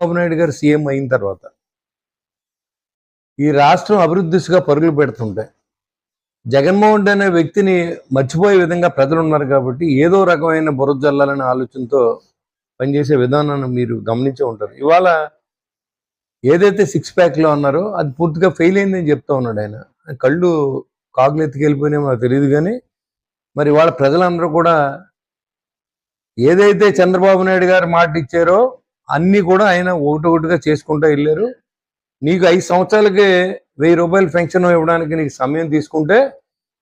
చంద్రబాబు నాయుడు గారు సీఎం అయిన తర్వాత ఈ రాష్ట్రం అభివృద్ధి దిశగా పరుగులు పెడుతుంటే జగన్మోహన్ రెడ్డి అనే వ్యక్తిని మర్చిపోయే విధంగా ప్రజలు ఉన్నారు కాబట్టి ఏదో రకమైన బురద జల్లాలనే ఆలోచనతో పనిచేసే విధానాన్ని మీరు గమనించే ఉంటారు. ఇవాళ ఏదైతే 6 ప్యాక్లో అన్నారో అది పూర్తిగా ఫెయిల్ అయిందని చెప్తా ఉన్నాడు ఆయన. కళ్ళు కాకులు ఎత్తుకెళ్ళిపోయినా మాకు తెలియదు, కానీ మరి వాళ్ళ ప్రజలందరూ కూడా ఏదైతే చంద్రబాబు నాయుడు గారు మాట ఇచ్చారో అన్నీ కూడా ఆయన ఒకటొకటిగా చేసుకుంటూ వెళ్ళారు. నీకు 5 సంవత్సరాలకి 1000 రూపాయలు పెన్షన్ ఇవ్వడానికి నీకు సమయం తీసుకుంటే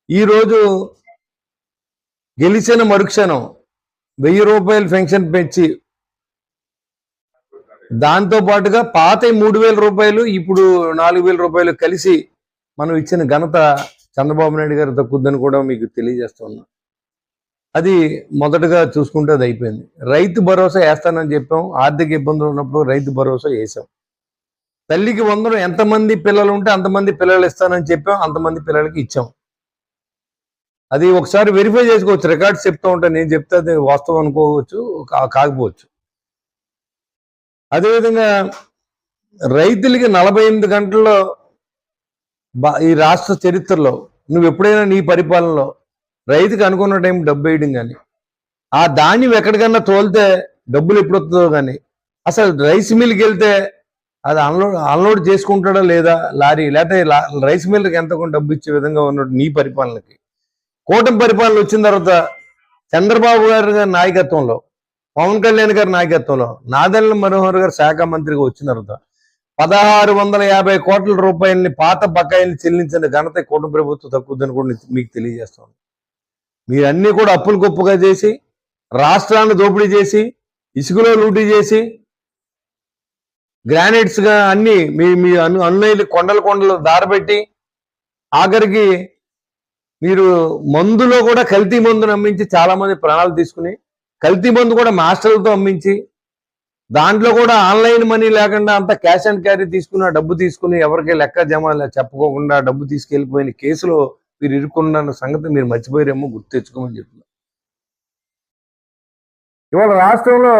ఈరోజు గెలిచిన మరుక్షణం 1000 రూపాయలు పెన్షన్ పెంచి దాంతో పాటుగా పాత 3000 రూపాయలు ఇప్పుడు 4000 రూపాయలు కలిసి మనం ఇచ్చిన ఘనత చంద్రబాబు నాయుడు గారు దక్కుద్దని కూడా మీకు తెలియజేస్తున్నా. అది మొదటగా చూసుకుంటే అది అయిపోయింది. రైతు భరోసా వేస్తానని చెప్పాం. ఆర్థిక ఇబ్బందులు ఉన్నప్పుడు రైతు భరోసా వేసాం. తల్లికి 100 ఎంతమంది పిల్లలు ఉంటే అంతమంది పిల్లలు ఇస్తానని చెప్పాం, అంతమంది పిల్లలకి ఇచ్చాం. అది ఒకసారి వెరిఫై చేసుకోవచ్చు. రికార్డ్స్ చెప్తూ ఉంటాను, నేను చెప్తే అది వాస్తవం అనుకోవచ్చు, కాకపోవచ్చు. అదేవిధంగా రైతులకి 48 గంటల్లో ఈ రాష్ట్ర చరిత్రలో నువ్వు ఎప్పుడైనా నీ పరిపాలనలో రైతుకి అనుకున్న టైం డబ్బు వేయడం కానీ ఆ ధాన్యం ఎక్కడికన్నా తోలితే డబ్బులు ఎప్పుడు వస్తుందో కానీ అసలు రైస్ మిల్కి వెళ్తే అది అన్లోడ్ చేసుకుంటాడా లేదా లారీ, లేకపోతే రైస్ మిల్కి ఎంత డబ్బు ఇచ్చే విధంగా ఉన్నట్టు నీ పరిపాలనకి. కూటమి పరిపాలన వచ్చిన తర్వాత చంద్రబాబు గారి నాయకత్వంలో, పవన్ కళ్యాణ్ గారి నాయకత్వంలో, నాదెళ్ల మనోహర్ గారు శాఖ మంత్రిగా వచ్చిన తర్వాత 1650 కోట్ల రూపాయలని పాత బకాయిల్ని చెల్లించిన ఘనత కూటమి ప్రభుత్వం తక్కువదని కూడా మీకు తెలియజేస్తాను. మీరన్నీ కూడా అప్పులు గొప్పగా చేసి, రాష్ట్రాన్ని దోపిడీ చేసి, ఇసుకలో లూటీ చేసి, గ్రానైట్స్గా అన్ని మీ అన్నయ్యలు కొండలు దారబెట్టి, ఆఖరికి మీరు మందులో కూడా కల్తీ మందును అమ్మించి చాలా మంది ప్రాణాలు తీసుకుని, కల్తీ మందు కూడా మాస్టర్లతో అమ్మించి, దాంట్లో కూడా ఆన్లైన్ మనీ లేకుండా అంతా క్యాష్ అండ్ క్యారీ తీసుకున్న డబ్బు తీసుకుని ఎవరికి లెక్క జమ చెప్పుకోకుండా డబ్బు తీసుకెళ్లిపోయిన కేసులో మీరు ఇరుక్కున్న సంగతి మీరు మర్చిపోయారేమో, గుర్తు తెచ్చుకోమని చెప్తున్నారు. ఇవాళ రాష్ట్రంలో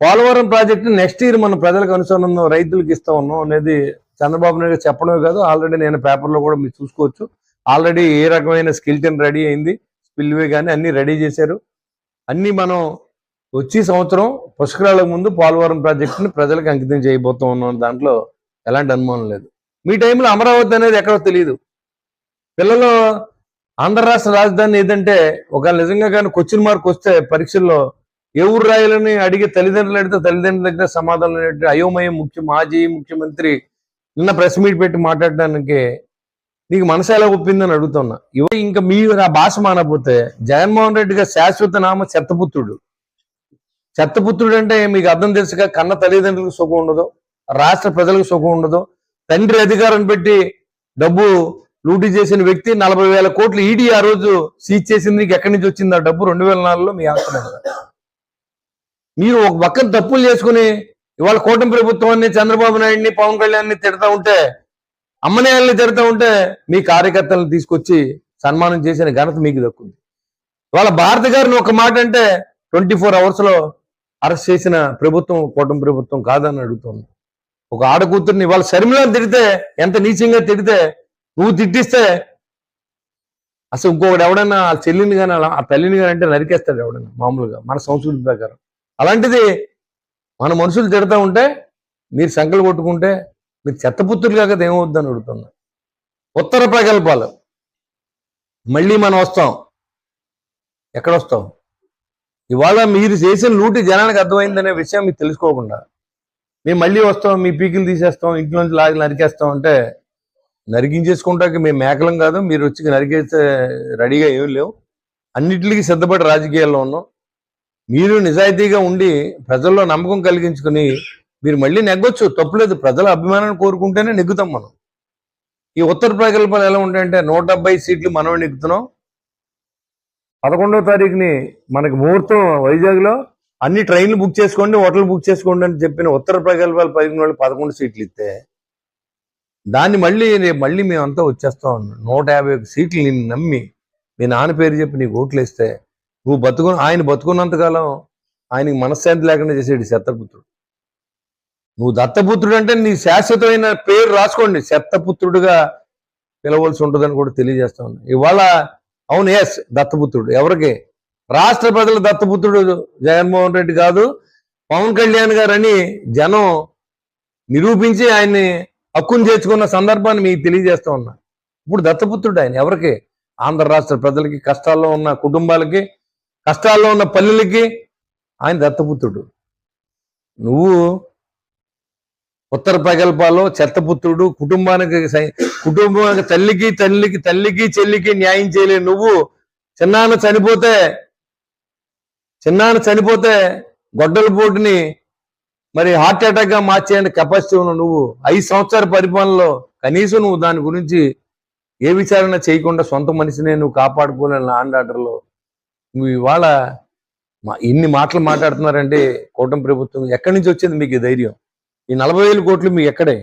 పోలవరం ప్రాజెక్టు నెక్స్ట్ ఇయర్ మన ప్రజలకు అనుసంధానం రైతులకు ఇస్తా ఉన్నాం అనేది చంద్రబాబు నాయుడు చెప్పడమే కాదు, ఆల్రెడీ నేను పేపర్లో కూడా మీరు చూసుకోవచ్చు. ఆల్రెడీ ఏ రకమైన స్కిల్టన్ రెడీ అయింది, స్పిల్వే కానీ అన్ని రెడీ చేశారు. అన్నీ మనం వచ్చే సంవత్సరం పుష్కరాలకు ముందు పోలవరం ప్రాజెక్టుని ప్రజలకు అంకితం చేయబోతూ ఉన్నాం. దాంట్లో ఎలాంటి అనుమానం లేదు. మీ టైంలో అమరావతి అనేది ఎక్కడో తెలియదు. పిల్లలు ఆంధ్ర రాష్ట్ర రాజధాని ఏదంటే ఒకవేళ నిజంగా కానీ క్వశ్చన్ మార్క్ వస్తే పరీక్షల్లో ఏ ఊరు రాయాలని అడిగే తల్లిదండ్రులు అడిగితే తల్లిదండ్రుల దగ్గర సమాధానం అయోమయం మాజీ ముఖ్యమంత్రి నిన్న ప్రెస్ మీట్ పెట్టి మాట్లాడడానికి నీకు మనసు ఎలా ఒప్పిందని అడుగుతున్నా. ఇంకా మీరు ఆ భాష మానకపోతే జగన్మోహన్ రెడ్డి గారు శాశ్వత నామ చెత్తపుత్రుడు. చెత్తపుత్రుడు అంటే మీకు అర్థం తెలుసుగా, కన్న తల్లిదండ్రులకు సుఖం ఉండదు, రాష్ట్ర ప్రజలకు సుఖం ఉండదు. తండ్రి అధికారం పెట్టి డబ్బు లూటీ చేసిన వ్యక్తి 40,000 కోట్లు ఈడీ ఆ రోజు సీజ్ చేసింది. నీకు ఎక్కడి నుంచి వచ్చింది ఆ డబ్బు? 2004లో మీ ఆస్తున్నారు. మీరు ఒక పక్కన తప్పులు చేసుకుని ఇవాళ కూటమి ప్రభుత్వాన్ని, చంద్రబాబు నాయుడిని, పవన్ కళ్యాణ్ని తిడతా ఉంటే, అమ్మనేయాలని తిడతా ఉంటే మీ కార్యకర్తలను తీసుకొచ్చి సన్మానం చేసిన ఘనత మీకు దక్కుంది. ఇవాళ భారతి గారిని ఒక మాట అంటే 24 అవర్స్లో అరెస్ట్ చేసిన ప్రభుత్వం కూటమి ప్రభుత్వం కాదని అడుగుతుంది. ఒక ఆడకూతుర్ని ఇవాళ శర్మిలను తిడితే, ఎంత నీచంగా తిడితే, నువ్వు తిట్టిస్తే అసలు ఇంకొకటి ఎవడన్నా ఆ చెల్లిని కానీ ఆ తల్లిని కానీ అంటే నరికేస్తాడు ఎవడన్నా మామూలుగా మన సంస్కృతి ప్రకారం. అలాంటిది మన మనుషులు తిడతా ఉంటే మీరు సంకలు కొట్టుకుంటే మీరు చెత్తపుత్రులు కాక ఏమవుద్దని అడుగుతున్నా. ఉత్తర ప్రకల్పాలు మళ్ళీ మనం వస్తాం. ఎక్కడ వస్తాం? ఇవాళ మీరు చేసిన లూటి జనానికి అర్థమైందనే విషయం మీకు తెలుసుకోకుండా మేము మళ్ళీ వస్తాం, మీ పీకిలు తీసేస్తాం, ఇంట్లోంచి లాగి నరికేస్తాం అంటే నరికించేసుకుంటాక మేము మేకలం కాదు. మీరు వచ్చి నరికేస్తే రెడీగా ఏం లేవు. అన్నిటికీ సిద్ధపడి రాజకీయాల్లో ఉన్నాం. మీరు నిజాయితీగా ఉండి ప్రజల్లో నమ్మకం కలిగించుకుని మీరు మళ్ళీ నెగ్గొచ్చు, తప్పులేదు. ప్రజల అభిమానాన్ని కోరుకుంటేనే నెగ్గుతాం మనం. ఈ ఉత్తర ప్రకల్పాలు ఎలా ఉంటాయంటే 170 సీట్లు మనమే నెగ్గుతున్నాం. 11వ తారీఖుని మనకి ముహూర్తం వైజాగ్లో. అన్ని ట్రైన్లు బుక్ చేసుకోండి, హోటల్ బుక్ చేసుకోండి అని చెప్పిన ఉత్తర ప్రకల్పాలు 11 సీట్లు ఇస్తే దాన్ని మళ్ళీ మేమంతా వచ్చేస్తాం. 151 సీట్లు నిన్ను నమ్మి మీ నాన్న పేరు చెప్పి నీకు ఓట్లు వేస్తే ఆయన బతుకున్నంతకాలం ఆయనకి మనశ్శాంతి లేకుండా చేసేది చెత్తపుత్రుడు. నువ్వు దత్తపుత్రుడు అంటే నీ శాశ్వతమైన పేరు రాసుకోండి, దత్తపుత్రుడుగా పిలవలసి ఉంటుందని కూడా తెలియజేస్తా ఉన్నా ఇవాళ. అవును, ఎస్, దత్తపుత్రుడు. ఎవరికి? రాష్ట్ర ప్రజల దత్తపుత్రుడు జగన్మోహన్ రెడ్డి కాదు, పవన్ కళ్యాణ్ గారు అని జనం నిరూపించి ఆయన్ని హక్కును చేర్చుకున్న సందర్భాన్ని మీకు తెలియజేస్తా ఉన్నా. ఇప్పుడు దత్తపుత్రుడు ఆయన ఎవరికి? ఆంధ్ర రాష్ట్ర ప్రజలకి, కష్టాల్లో ఉన్న కుటుంబాలకి, కష్టాల్లో ఉన్న పల్లెలకి ఆయన దత్తపుత్రుడు. నువ్వు ఉత్తర ప్రగల్భాల్లో చెత్తపుత్రుడు, కుటుంబానికి తల్లికి చెల్లికి న్యాయం చేయలేవు నువ్వు. చిన్నాన్న చనిపోతే గొడ్డల పోటుని మరి హార్ట్ అటాక్ గా మార్చే కెపాసిటీ ఉన్న నువ్వు 5 సంవత్సరాల పరిపాలనలో కనీసం నువ్వు దాని గురించి ఏ విచారణ చేయకుండా సొంత మనిషినే నువ్వు కాపాడుకోలేని లాండ్ ఆర్డర్లో నువ్వు ఇవాళ ఇన్ని మాటలు మాట్లాడుతున్నారంటే కూటమి ప్రభుత్వం ఎక్కడి నుంచి వచ్చింది మీకు ఈ ధైర్యం? ఈ 40,000 కోట్లు మీకు ఎక్కడే?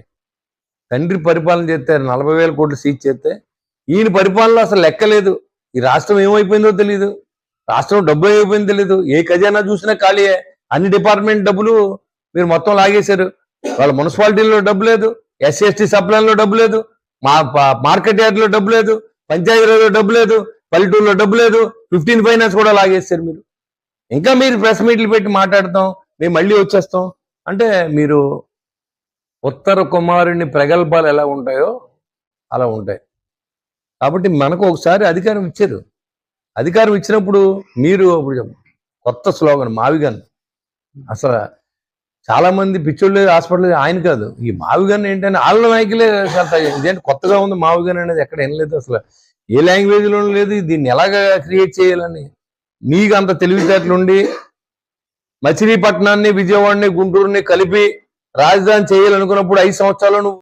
తండ్రి పరిపాలన చేస్తే 40,000 కోట్లు సీజ్ చేస్తే ఈయన పరిపాలనలో అసలు లెక్కలేదు. ఈ రాష్ట్రం ఏమైపోయిందో తెలియదు, రాష్ట్రం డబ్బు ఏమైపోయిందో తెలియదు. ఏ ఖజానా చూసినా ఖాళీయే. అన్ని డిపార్ట్మెంట్ డబ్బులు మీరు మొత్తం లాగేశారు. వాళ్ళ మున్సిపాలిటీలో డబ్బు లేదు, SC/ST సప్లైలో డబ్బు లేదు, మార్కెట్ యార్డ్లో డబ్బు లేదు, పంచాయతీలో డబ్బు లేదు, పల్లెటూరులో డబ్బు లేదు, 15 ఫైనాన్స్ కూడా లాగేశారు మీరు. ఇంకా మీరు ప్రెస్ మీట్లు పెట్టి మాట్లాడతాం, మేము మళ్ళీ వచ్చేస్తాం అంటే మీరు ఉత్తర కుమారుని ప్రగల్భాలు ఎలా ఉంటాయో అలా ఉంటాయి. కాబట్టి మనకు ఒకసారి అధికారం ఇచ్చారు. అధికారం ఇచ్చినప్పుడు మీరు కొత్త స్లోగన్ మావిగన్. అసలు చాలా మంది పిచ్చోళ్ళు హాస్పిటల్ ఆయన కాదు, ఈ మావిగన్ ఏంటంటే వాళ్ళ నాయకులే ఇదేంటి కొత్తగా ఉంది మావిగన్ అనేది ఎక్కడ వినలేదు, అసలు ఏ లాంగ్వేజ్లోనూ లేదు. దీన్ని ఎలాగా క్రియేట్ చేయాలని మీకు అంత తెలివితేటలుండి మచిలీపట్నాన్ని, విజయవాడని, గుంటూరుని కలిపి రాజధాని చేయాలనుకున్నప్పుడు 5 సంవత్సరాలు నువ్వు